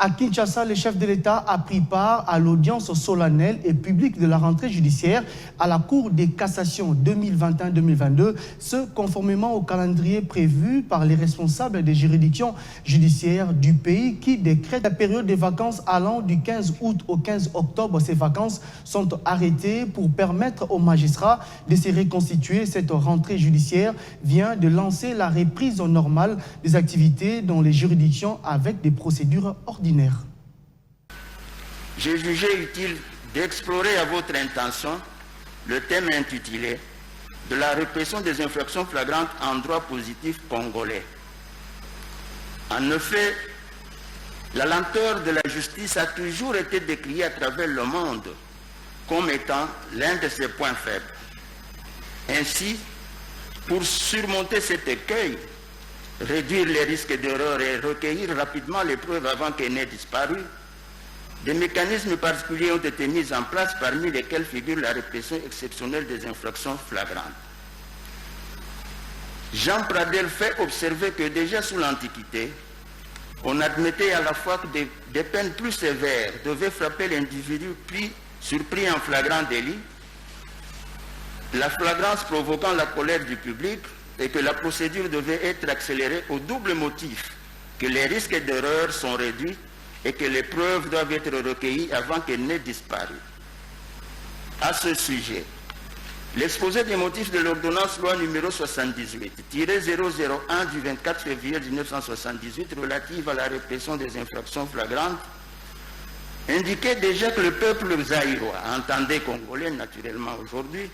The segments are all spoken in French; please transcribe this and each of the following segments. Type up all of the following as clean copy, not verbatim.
À Kinshasa, le chef de l'État a pris part à l'audience solennelle et publique de la rentrée judiciaire à la Cour de cassation 2021-2022, ce conformément au calendrier prévu par les responsables des juridictions judiciaires du pays qui décrètent la période des vacances allant du 15 août au 15 octobre. Ces vacances sont arrêtées pour permettre aux magistrats de se reconstituer. Cette rentrée judiciaire vient de lancer la reprise normale des activités dans les juridictions avec des procédures ordinaires. J'ai jugé utile d'explorer à votre intention le thème intitulé « De la répression des infractions flagrantes en droit positif congolais ». En effet, la lenteur de la justice a toujours été décriée à travers le monde comme étant l'un de ses points faibles. Ainsi, pour surmonter cet écueil, réduire les risques d'erreur et recueillir rapidement les preuves avant qu'elles n'aient disparu, des mécanismes particuliers ont été mis en place, parmi lesquels figure la répression exceptionnelle des infractions flagrantes. Jean Pradel fait observer que déjà sous l'Antiquité, on admettait à la fois que des peines plus sévères devaient frapper l'individu surpris en flagrant délit, la flagrance provoquant la colère du public, et que la procédure devait être accélérée au double motif que les risques d'erreur sont réduits et que les preuves doivent être recueillies avant qu'elles n'aient disparu. À ce sujet, l'exposé des motifs de l'ordonnance loi numéro 78-001 du 24 février 1978 relative à la répression des infractions flagrantes indiquait déjà que le peuple zaïrois, entendez congolais naturellement aujourd'hui,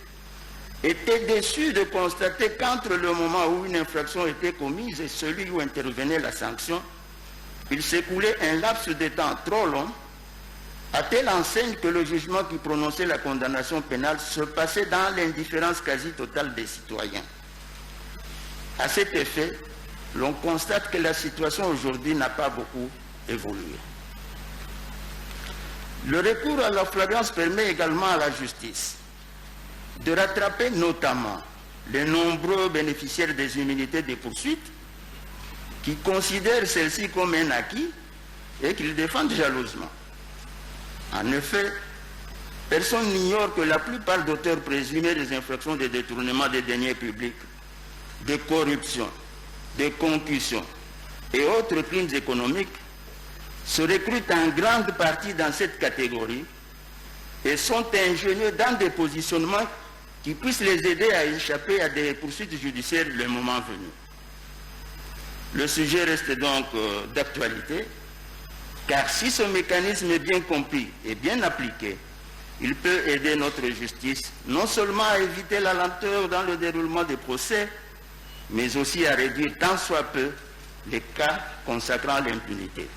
était déçu de constater qu'entre le moment où une infraction était commise et celui où intervenait la sanction, il s'écoulait un laps de temps trop long, à telle enseigne que le jugement qui prononçait la condamnation pénale se passait dans l'indifférence quasi totale des citoyens. À cet effet, l'on constate que la situation aujourd'hui n'a pas beaucoup évolué. Le recours à la flagrance permet également à la justice de rattraper notamment les nombreux bénéficiaires des immunités de poursuite qui considèrent celles-ci comme un acquis et qu'ils défendent jalousement. En effet, personne n'ignore que la plupart d'auteurs présumés des infractions de détournement des deniers publics, de corruption, de concussion et autres crimes économiques se recrutent en grande partie dans cette catégorie et sont ingénieux dans des positionnements qui puissent les aider à échapper à des poursuites judiciaires le moment venu. Le sujet reste donc d'actualité, car si ce mécanisme est bien compris et bien appliqué, il peut aider notre justice non seulement à éviter la lenteur dans le déroulement des procès, mais aussi à réduire tant soit peu les cas consacrant l'impunité.